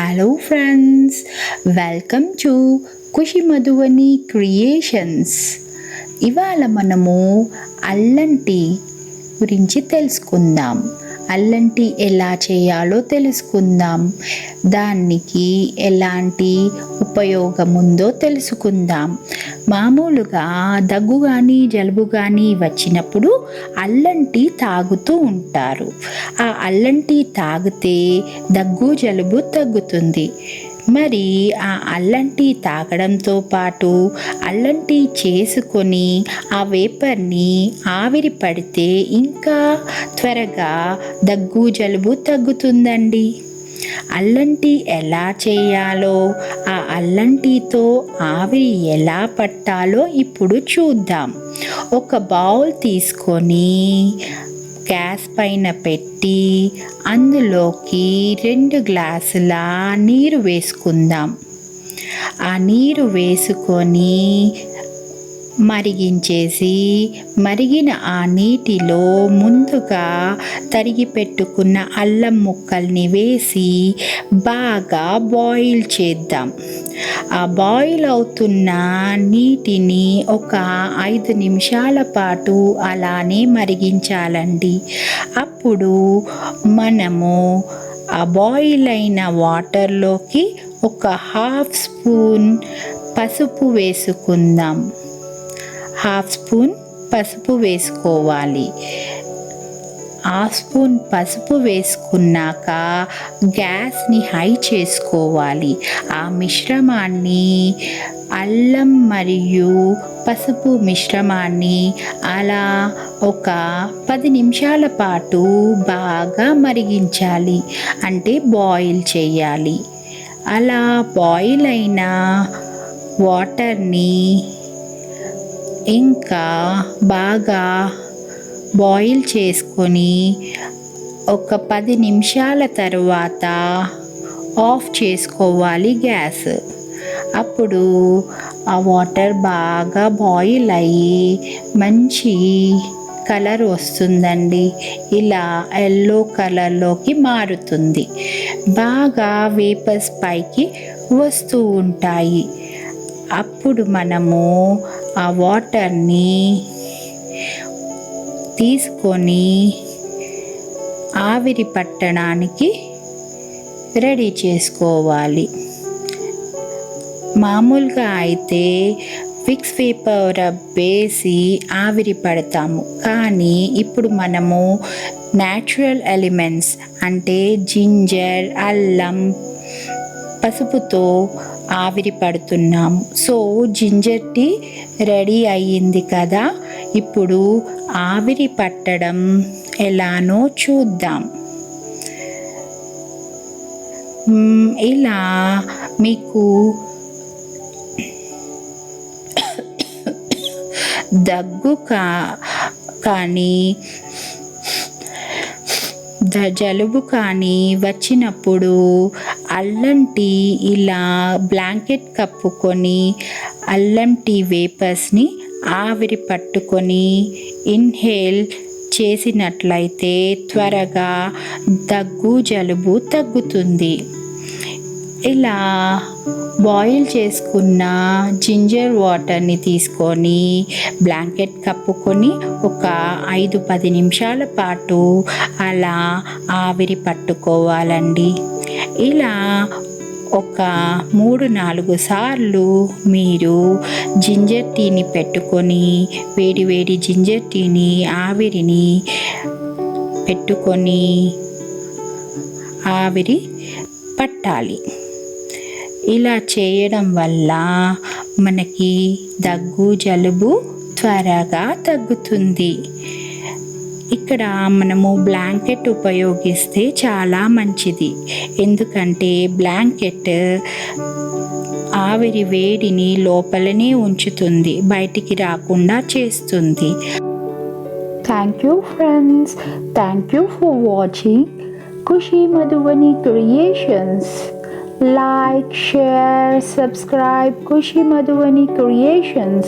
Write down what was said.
Hello friends, welcome to Khushi Madhuvani creations. ఇవాళ మనము అల్లం టీ గురించి తెలుసుకుందాం. అల్లం టీ ఎలా చేయాలో తెలుసుకుందాం. దానికి ఎలాంటి ఉపయోగం ఉందో తెలుసుకుందాం. మామూలుగా దగ్గు కానీ జలుబు కానీ వచ్చినప్పుడు అల్లం టీ తాగుతూ ఉంటారు. ఆ అల్లం టీ తాగితే దగ్గు జలుబు తగ్గుతుంది. మరి ఆ అల్లం టీ తాగడంతో పాటు అల్లం టీ చేసుకొని ఆ వేపర్ని ఆవిరి పడితే ఇంకా త్వరగా దగ్గు జలుబు తగ్గుతుందండి. అల్లం టీ ఎలా చేయాలో, ఆ అల్లం టీతో ఆవిరి ఎలా పట్టాలో ఇప్పుడు చూద్దాం. ఒక బౌల్ తీసుకొని గ్యాస్ పైన పెట్టి అందులోకి 2 గ్లాసుల నీరు వేసుకుందాం. ఆ నీరు వేసుకొని మరిగించేసి, మరిగిన ఆ నీటిలో ముందుగా తరిగి పెట్టుకున్న అల్లం ముక్కల్ని వేసి బాగా బాయిల్ చేద్దాం. ఆ బాయిల్ అవుతున్న నీటిని ఒక 5 నిమిషాల పాటు అలానే మరిగించాలండి. అప్పుడు మనము ఆ బాయిల్ అయిన వాటర్లోకి ఒక 1/2 స్పూన్ పసుపు వేసుకుందాం. 1/2 స్పూన్ పసుపు వేసుకోవాలి. 1/2 స్పూన్ పసుపు వేసుకున్నాక గ్యాస్ని హై చేసుకోవాలి. ఆ మిశ్రమాన్ని, అల్లం మరియు పసుపు మిశ్రమాన్ని అలా ఒక 10 నిమిషాల పాటు బాగా మరిగించాలి, అంటే బాయిల్ చేయాలి. అలా బాయిల్ అయిన వాటర్ని ఇంకా బాగా బాయిల్ చేసుకొని ఒక 10 నిమిషాల తర్వాత ఆఫ్ చేసుకోవాలి గ్యాస్. అప్పుడు ఆ వాటర్ బాగా బాయిల్ అయ్యి మంచి కలర్ వస్తుందండి. ఇలా ఎల్లో కలర్లోకి మారుతుంది. బాగా వేపర్స్ పైకి వస్తూ ఉంటాయి. అప్పుడు మనము ఆ వాటర్ని తీసుకొని ఆవిరి పట్టడానికి రెడీ చేసుకోవాలి. మామూలుగా అయితే విక్స్ వేపర్ వేసి ఆవిరి పడతాము, కానీ ఇప్పుడు మనము న్యాచురల్ ఎలిమెంట్స్ అంటే జింజర్, అల్లం, పసుపుతో ఆవిరి పడుతున్నాము. సో జింజర్ టీ రెడీ అయ్యింది కదా. ఇప్పుడు ఆవిరి పట్టడం ఎలానో చూద్దాం. ఇలా మీకు దగ్గు కానీ జలుబు కానీ వచ్చినప్పుడు అల్లం టీ ఇలా బ్లాంకెట్ కప్పుకొని అల్లం టీ వేపర్స్ని ఆవిరి పట్టుకొని ఇన్హేల్ చేసినట్లయితే త్వరగా దగ్గు జలుబు తగ్గుతుంది. ఇలా బాయిల్ చేసుకున్న జింజర్ వాటర్ని తీసుకొని బ్లాంకెట్ కప్పుకొని ఒక 5-10 నిమిషాల పాటు అలా ఆవిరి పట్టుకోవాలండి. ఇలా ఒక 3-4 సార్లు మీరు జింజర్ టీని పెట్టుకొని వేడి జింజర్ టీని ఆవిరిని పెట్టుకొని ఆవిరి పట్టాలి. ఇలా చేయడం వల్ల మనకి దగ్గు జలుబు త్వరగా తగ్గుతుంది. ఇక్కడ మనము బ్లాంకెట్ ఉపయోగిస్తే చాలా మంచిది. ఎందుకంటే బ్లాంకెట్ ఆవిరి వేడిని లోపలనే ఉంచుతుంది, బయటికి రాకుండా చేస్తుంది. Thank you friends, thank you for watching Khushi Madhuvani creations. Like, share, subscribe Khushi Madhuvani Creations.